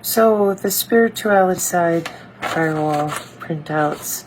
So the spirituality side, firewall printouts.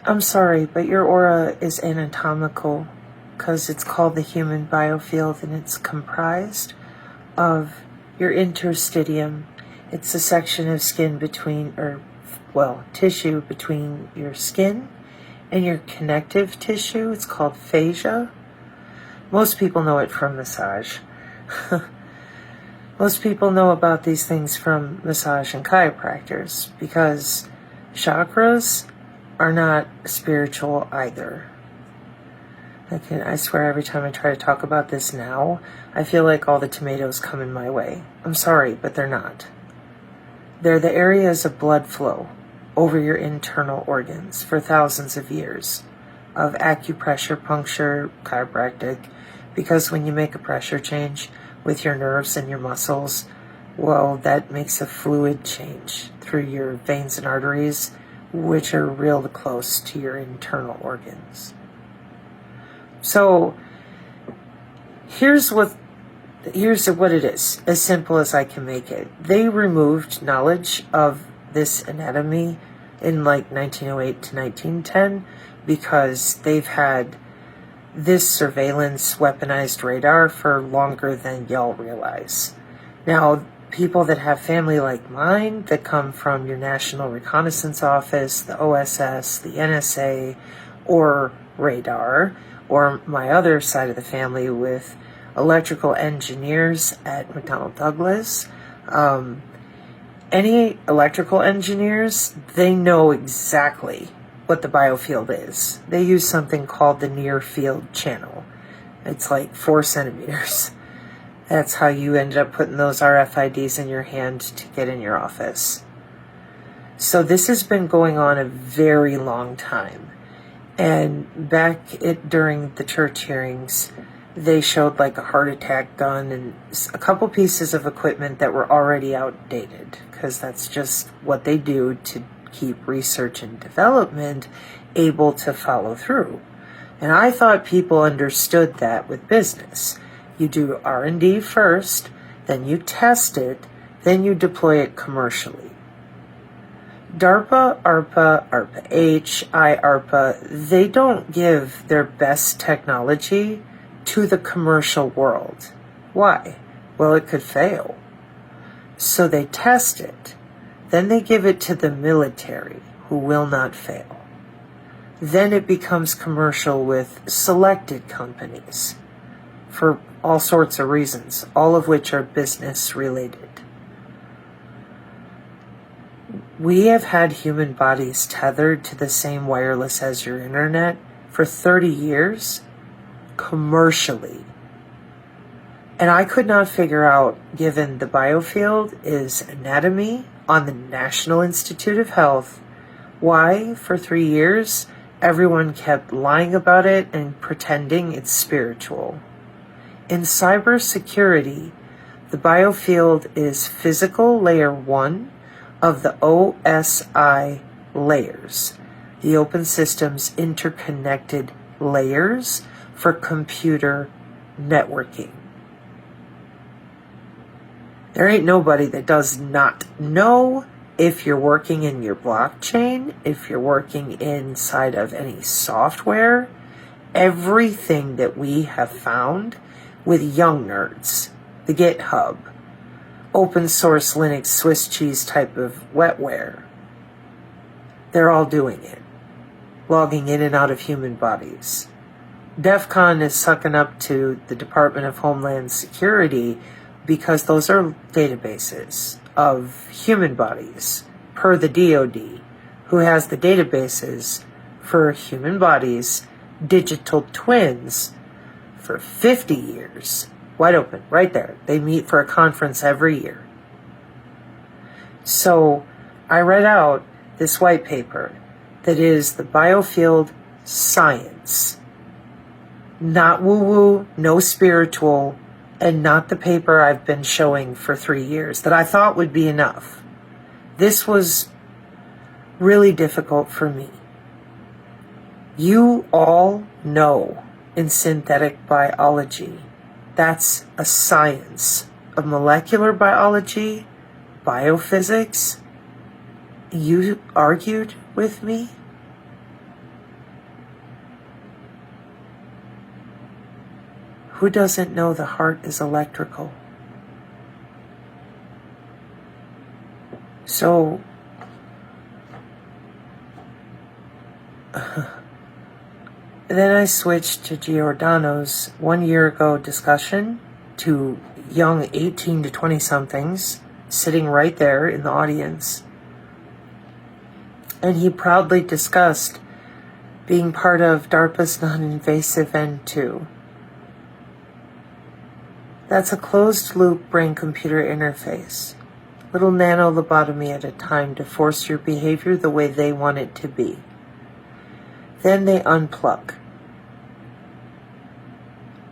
I'm sorry, but your aura is anatomical because it's called the human biofield, and it's comprised of your interstitium. It's a section of skin between, tissue between your skin and your connective tissue. It's called fascia. Most people know it from massage. Most people know about these things from massage and chiropractors because chakras are not spiritual either. I swear every time I try to talk about this now, I feel like all the tomatoes come in my way. I'm sorry, but they're not. They're the areas of blood flow over your internal organs for thousands of years of acupressure, puncture, chiropractic, because when you make a pressure change with your nerves and your muscles, well, that makes a fluid change through your veins and arteries, which are real close to your internal organs. So here's what it is, as simple as I can make it. They removed knowledge of this anatomy in like 1908 to 1910 because they've had this surveillance weaponized radar for longer than y'all realize. Now, people that have family like mine that come from your National Reconnaissance Office, the OSS, the NSA, or radar, or my other side of the family with electrical engineers at McDonnell Douglas, any electrical engineers, they know exactly what the biofield is. They use something called the near field channel. It's like 4 centimeters. That's how you ended up putting those RFIDs in your hand to get in your office. So this has been going on a very long time. And during the church hearings, they showed like a heart attack gun and a couple pieces of equipment that were already outdated, because that's just what they do to keep research and development able to follow through. And I thought people understood that with business. You do R&D first, then you test it, then you deploy it commercially. DARPA, ARPA, ARPA-H, IARPA, they don't give their best technology to the commercial world. Why? Well, it could fail. So they test it. Then they give it to the military, who will not fail. Then it becomes commercial with selected companies for all sorts of reasons, all of which are business related. We have had human bodies tethered to the same wireless as your internet for 30 years, commercially. And I could not figure out, given the biofield is anatomy on the National Institute of Health, why for 3 years everyone kept lying about it and pretending it's spiritual. In cybersecurity, the biofield is physical layer 1 of the OSI layers, the Open Systems Interconnected Layers for computer networking. There ain't nobody that does not know if you're working in your blockchain, if you're working inside of any software, everything that we have found with young nerds, the GitHub, open source Linux Swiss cheese type of wetware, they're all doing it, logging in and out of human bodies. DEF CON is sucking up to the Department of Homeland Security because those are databases of human bodies per the DoD, who has the databases for human bodies, digital twins, for 50 years. Wide open, right there. They meet for a conference every year. So I read out this white paper that is the biofield science. Not woo-woo, no spiritual, and not the paper I've been showing for 3 years that I thought would be enough. This was really difficult for me. You all know in synthetic biology, that's a science of molecular biology, biophysics, you argued with me? Who doesn't know the heart is electrical? So, then I switched to Giordano's 1 year ago discussion to young 18 to 20 somethings sitting right there in the audience. And he proudly discussed being part of DARPA's non-invasive N2. That's a closed-loop brain-computer interface. Little nano-lobotomy at a time to force your behavior the way they want it to be. Then they unplug.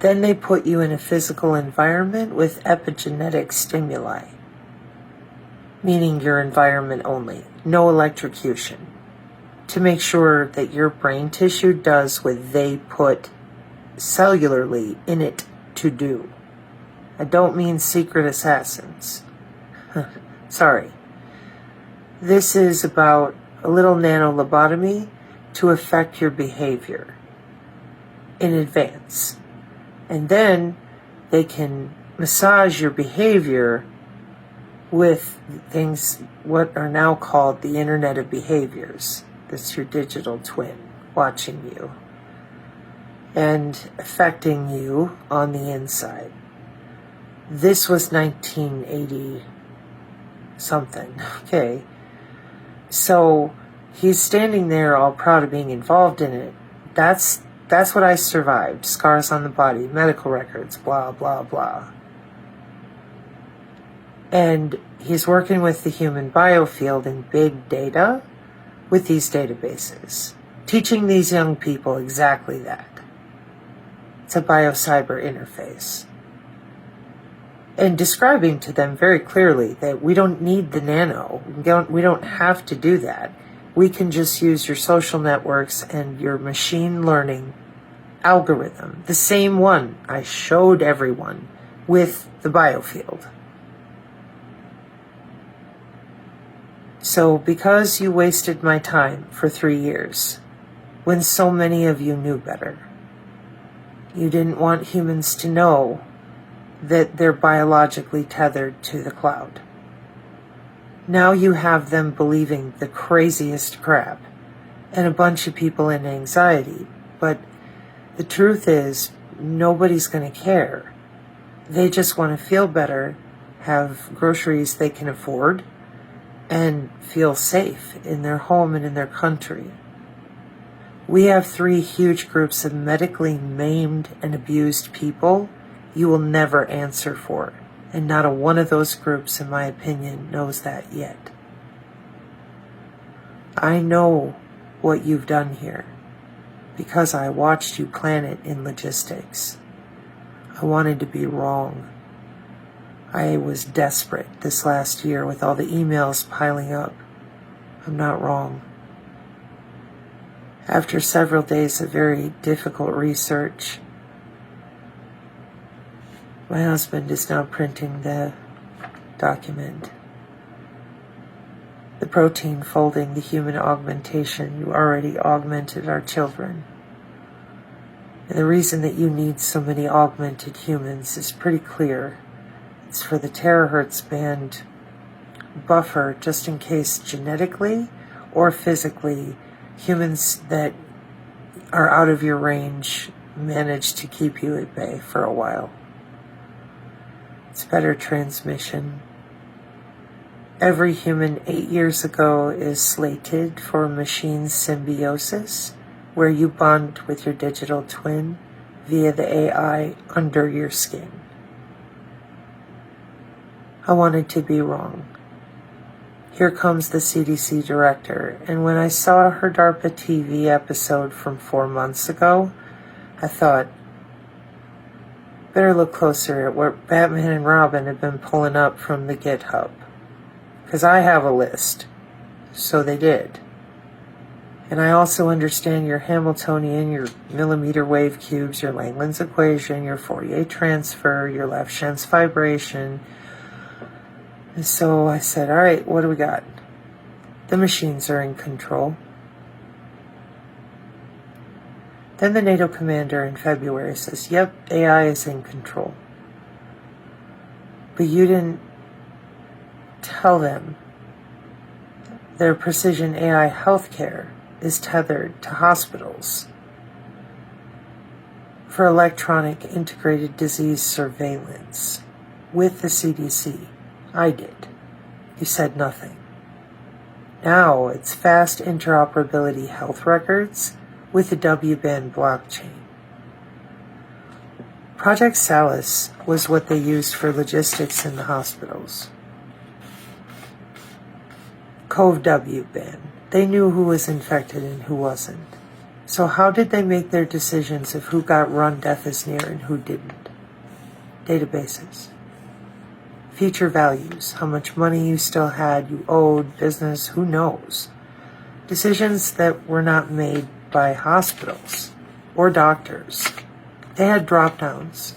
Then they put you in a physical environment with epigenetic stimuli, meaning your environment only, no electrocution, to make sure that your brain tissue does what they put cellularly in it to do. I don't mean secret assassins. Sorry. This is about a little nano-lobotomy to affect your behavior in advance. And then they can massage your behavior with things what are now called the Internet of Behaviors. That's your digital twin watching you and affecting you on the inside. This was 1980 something. Okay. So he's standing there all proud of being involved in it. That's what I survived. Scars on the body, medical records, blah, blah, blah. And he's working with the human biofield in big data with these databases, teaching these young people exactly that. It's a biocyber interface. And describing to them very clearly that we don't need the nano. We don't have to do that. We can just use your social networks and your machine learning algorithm, the same one I showed everyone with the biofield. So because you wasted my time for 3 years, when so many of you knew better, you didn't want humans to know that they're biologically tethered to the cloud. Now you have them believing the craziest crap and a bunch of people in anxiety. But the truth is, nobody's going to care. They just want to feel better, have groceries they can afford, and feel safe in their home and in their country. We have 3 huge groups of medically maimed and abused people you will never answer for. And not a one of those groups, in my opinion, knows that yet. I know what you've done here because I watched you plan it in logistics. I wanted to be wrong. I was desperate this last year with all the emails piling up. I'm not wrong. After several days of very difficult research, my husband is now printing the document. The protein folding, the human augmentation. You already augmented our children. And the reason that you need so many augmented humans is pretty clear. It's for the terahertz band buffer, just in case genetically or physically humans that are out of your range manage to keep you at bay for a while. It's better transmission. Every human 8 years ago is slated for machine symbiosis, where you bond with your digital twin via the AI under your skin. I wanted to be wrong. Here comes the CDC director, and when I saw her DARPA TV episode from 4 months ago, I thought, better look closer at what Batman and Robin have been pulling up from the GitHub. Because I have a list. So they did. And I also understand your Hamiltonian, your millimeter wave cubes, your Langland's equation, your Fourier transfer, your Lafchen's vibration. And so I said, all right, what do we got? The machines are in control. Then the NATO commander in February says, yep, AI is in control. But you didn't tell them their precision AI healthcare is tethered to hospitals for electronic integrated disease surveillance with the CDC. I did. You said nothing. Now it's fast interoperability health records with the W-band blockchain. Project Salus was what they used for logistics in the hospitals. Cove W-band. They knew who was infected and who wasn't. So how did they make their decisions of who got run death is near and who didn't? Databases. Future values. How much money you still had, you owed, business, who knows? Decisions that were not made by hospitals or doctors. They had drop-downs.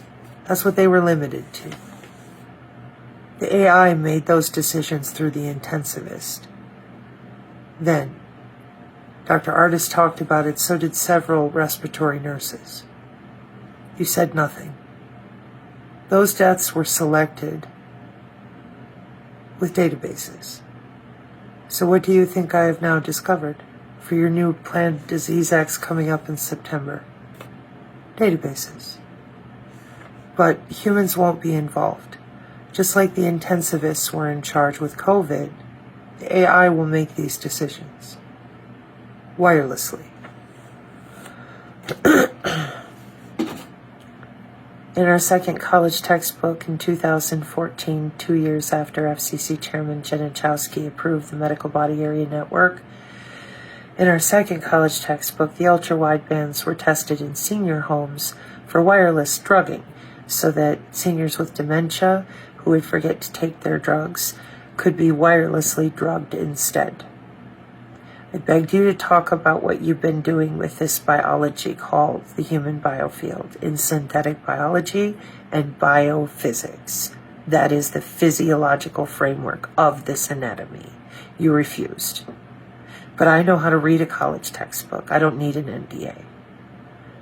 That's what they were limited to. The AI made those decisions through the intensivist. Then, Dr. Artis talked about it, so did several respiratory nurses. You said nothing. Those deaths were selected with databases. So what do you think I have now discovered for your new planned Disease X coming up in September? Databases. But humans won't be involved. Just like the intensivists were in charge with COVID, the AI will make these decisions wirelessly. In our second college textbook in 2014, 2 years after FCC Chairman Janichowski approved the Medical Body Area Network, in our second college textbook, the ultra-widebands were tested in senior homes for wireless drugging so that seniors with dementia who would forget to take their drugs could be wirelessly drugged instead. I begged you to talk about what you've been doing with this biology called the human biofield in synthetic biology and biophysics. That is the physiological framework of this anatomy. You refused. But I know how to read a college textbook. I don't need an NDA.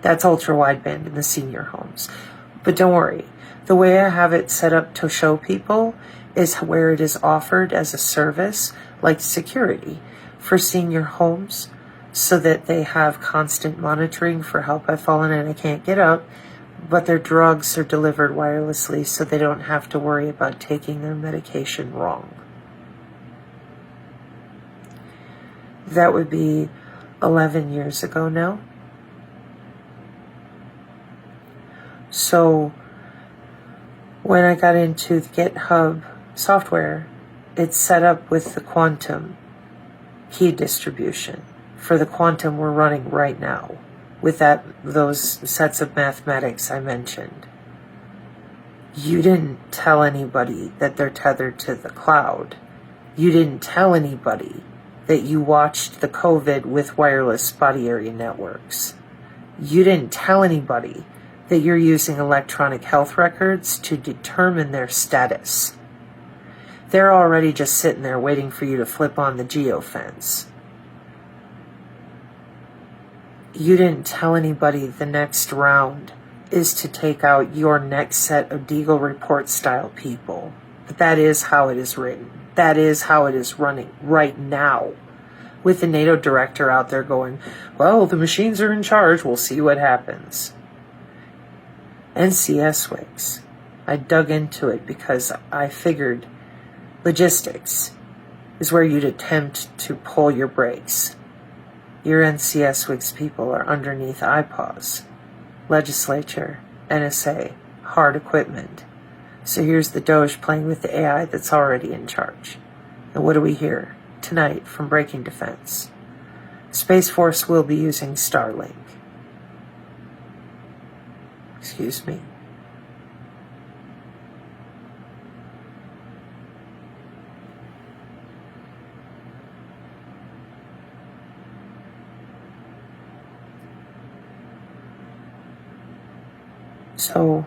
That's ultra-wideband in the senior homes. But don't worry. The way I have it set up to show people is where it is offered as a service, like security, for senior homes so that they have constant monitoring for help. I've fallen and I can't get up, but their drugs are delivered wirelessly so they don't have to worry about taking their medication wrong. That would be 11 years ago now. So when I got into the GitHub software, it's set up with the quantum key distribution. For the quantum we're running right now with those sets of mathematics I mentioned. You didn't tell anybody that they're tethered to the cloud. You didn't tell anybody that you watched the COVID with wireless body area networks. You didn't tell anybody that you're using electronic health records to determine their status. They're already just sitting there waiting for you to flip on the geofence. You didn't tell anybody the next round is to take out your next set of Deagle report style people. But that is how it is written. That is how it is running right now. With the NATO director out there going, well, the machines are in charge. We'll see what happens. NCS wigs. I dug into it because I figured logistics is where you'd attempt to pull your brakes. Your NCS wigs people are underneath IPAWS, legislature, NSA, hard equipment. So here's the Doge playing with the AI that's already in charge. And what do we hear tonight from Breaking Defense? Space Force will be using Starlink. Excuse me. So,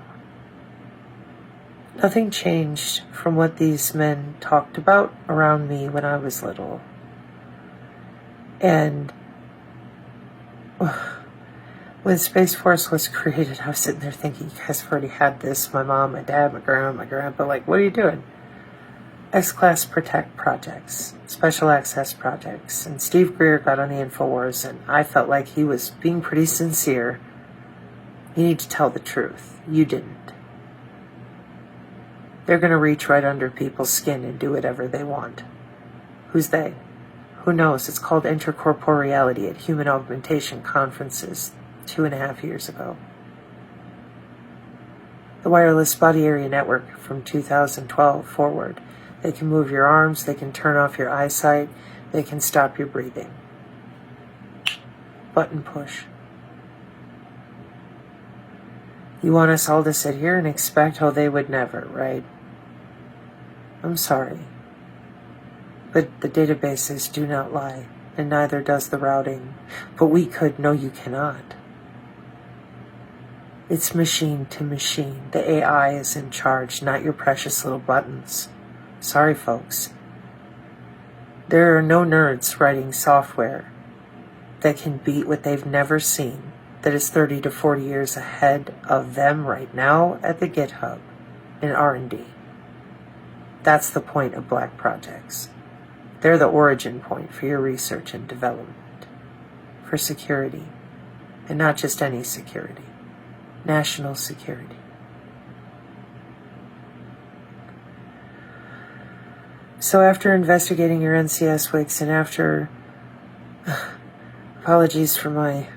nothing changed from what these men talked about around me when I was little. And when Space Force was created, I was sitting there thinking, you guys have already had this. My mom, my dad, my grandma, my grandpa, like, what are you doing? X-Class Protect projects, special access projects. And Steve Greer got on the InfoWars, and I felt like he was being pretty sincere. You need to tell the truth. You didn't. They're going to reach right under people's skin and do whatever they want. Who's they? Who knows? It's called intercorporeality at human augmentation conferences 2.5 years ago. The wireless body area network from 2012 forward. They can move your arms, they can turn off your eyesight, they can stop your breathing. Button push. You want us all to sit here and expect, oh, they would never, right? I'm sorry. But the databases do not lie, and neither does the routing. But we could. No, you cannot. It's machine to machine. The AI is in charge, not your precious little buttons. Sorry, folks. There are no nerds writing software that can beat what they've never seen, that is 30 to 40 years ahead of them right now at the GitHub in R&D. That's the point of black projects. They're the origin point for your research and development, for security, and not just any security, national security. So after investigating your NCS wigs and after, apologies for I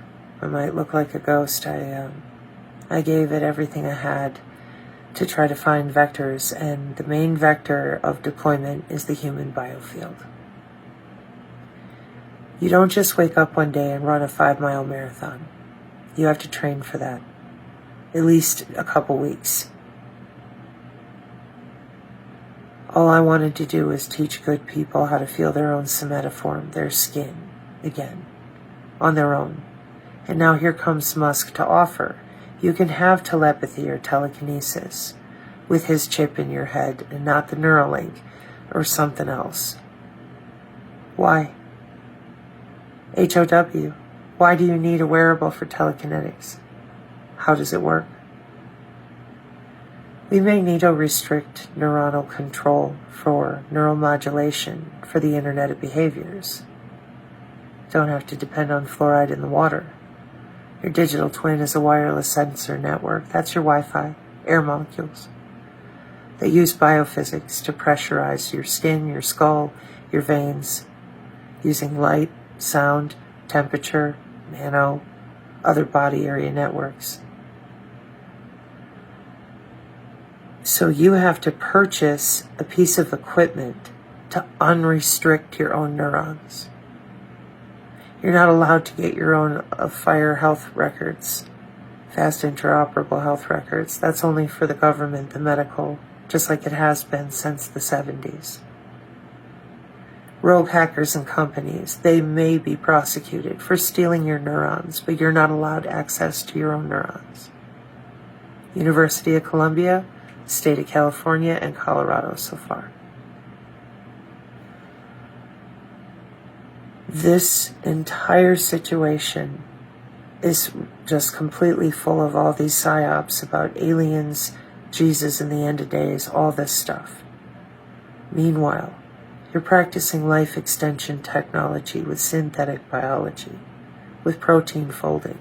might look like a ghost, I gave it everything I had to try to find vectors, and the main vector of deployment is the human biofield. You don't just wake up one day and run a 5-mile marathon. You have to train for that, at least a couple weeks. All I wanted to do was teach good people how to feel their own somatoform, their skin, again, on their own. And now here comes Musk to offer. You can have telepathy or telekinesis with his chip in your head and not the Neuralink or something else. Why? HOW. Why do you need a wearable for telekinetics? How does it work? We magnetorestrict neuronal control for neuromodulation for the Internet of Behaviors. Don't have to depend on fluoride in the water. Your digital twin is a wireless sensor network. That's your Wi-Fi, air molecules. They use biophysics to pressurize your skin, your skull, your veins, using light, sound, temperature, nano, other body area networks. So you have to purchase a piece of equipment to unrestrict your own neurons. You're not allowed to get your own FHIR health records, fast interoperable health records. That's only for the government, the medical, just like it has been since the 70s. Rogue hackers and companies, they may be prosecuted for stealing your neurons, but you're not allowed access to your own neurons. University of Columbia, State of California, and Colorado so far. This entire situation is just completely full of all these psyops about aliens, Jesus in the end of days, all this stuff. Meanwhile, you're practicing life extension technology with synthetic biology, with protein folding,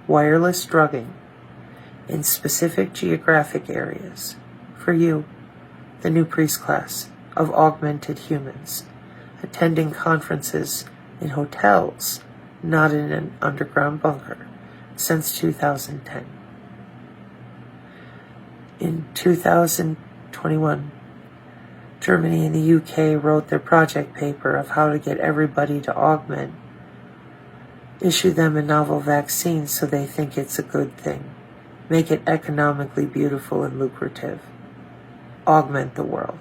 wireless drugging, in specific geographic areas. For you, the new priest class of augmented humans, attending conferences in hotels, not in an underground bunker, since 2010. In 2021, Germany and the UK wrote their project paper of how to get everybody to augment, issue them a novel vaccine so they think it's a good thing, make it economically beautiful and lucrative, augment the world.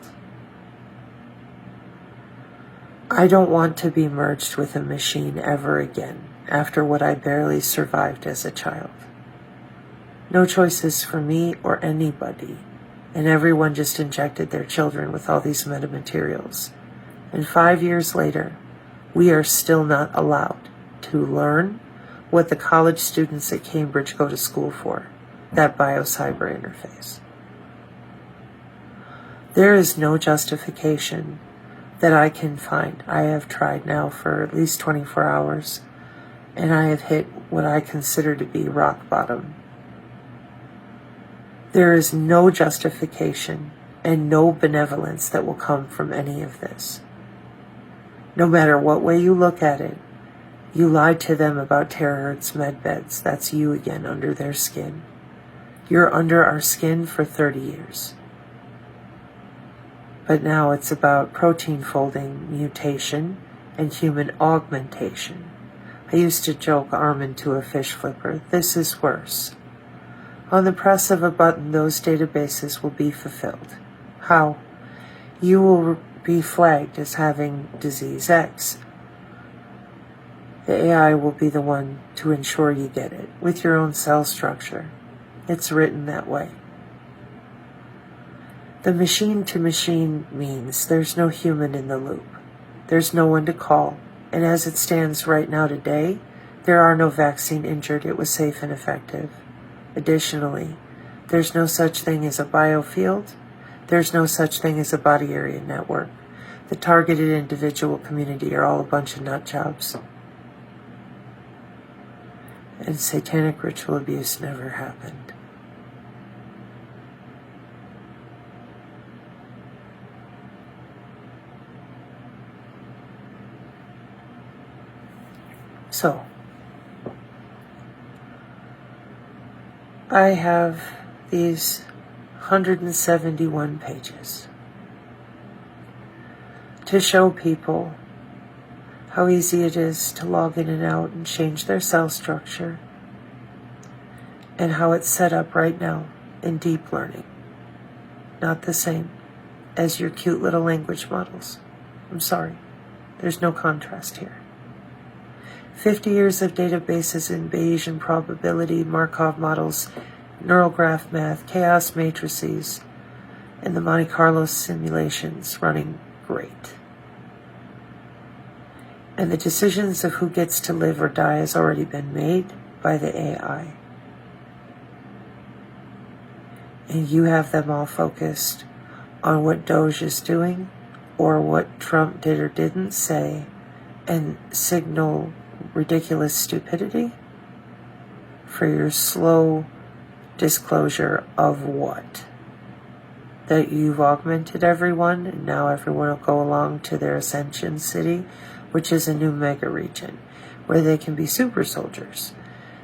I don't want to be merged with a machine ever again after what I barely survived as a child. No choices for me or anybody. And everyone just injected their children with all these metamaterials. And 5 years later, we are still not allowed to learn what the college students at Cambridge go to school for, that bio-cyber interface. There is no justification that I can find. I have tried now for at least 24 hours, and I have hit what I consider to be rock bottom. There is no justification and no benevolence that will come from any of this. No matter what way you look at it, you lied to them about terahertz med beds. That's you again under their skin. You're under our skin for 30 years. But now it's about protein folding mutation and human augmentation. I used to joke arm into a fish flipper. This is worse. On the press of a button, those databases will be fulfilled. How? You will be flagged as having disease X. The AI will be the one to ensure you get it, with your own cell structure. It's written that way. The machine-to-machine means there's no human in the loop. There's no one to call. And as it stands right now today, there are no vaccine injured. It was safe and effective. Additionally, there's no such thing as a biofield. There's no such thing as a body area network. The targeted individual community are all a bunch of nut jobs. And satanic ritual abuse never happened. So, I have these 171 pages to show people how easy it is to log in and out and change their cell structure, and how it's set up right now in deep learning. Not the same as your cute little language models. I'm sorry, there's no contrast here. 50 years of databases in Bayesian probability, Markov models, neural graph math, chaos matrices, and the Monte Carlo simulations running great. And the decisions of who gets to live or die has already been made by the AI. And you have them all focused on what Doge is doing or what Trump did or didn't say and signal ridiculous stupidity for your slow disclosure of what? That you've augmented everyone and now everyone will go along to their ascension city, which is a new mega region where they can be super soldiers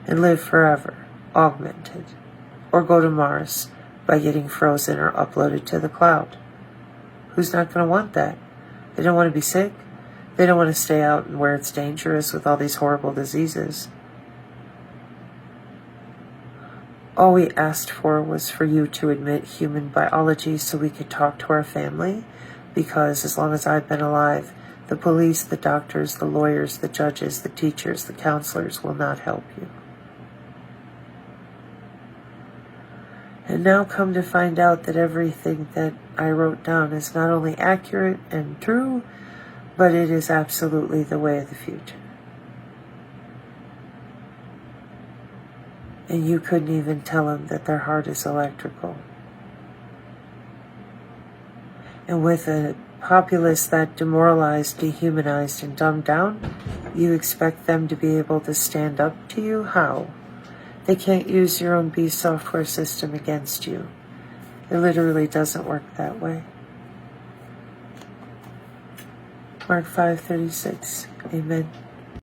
and live forever, augmented, or go to Mars by getting frozen or uploaded to the cloud. Who's not going to want that? They don't want to be sick. They don't want to stay out and where it's dangerous with all these horrible diseases. All we asked for was for you to admit human biology so we could talk to our family, because as long as I've been alive, the police, the doctors, the lawyers, the judges, the teachers, the counselors will not help you. And now come to find out that everything that I wrote down is not only accurate and true, but it is absolutely the way of the future. And you couldn't even tell them that their heart is electrical. And with a populace that demoralized, dehumanized, and dumbed down, you expect them to be able to stand up to you? How? They can't use your own B software system against you. It literally doesn't work that way. Mark 5:36. Amen.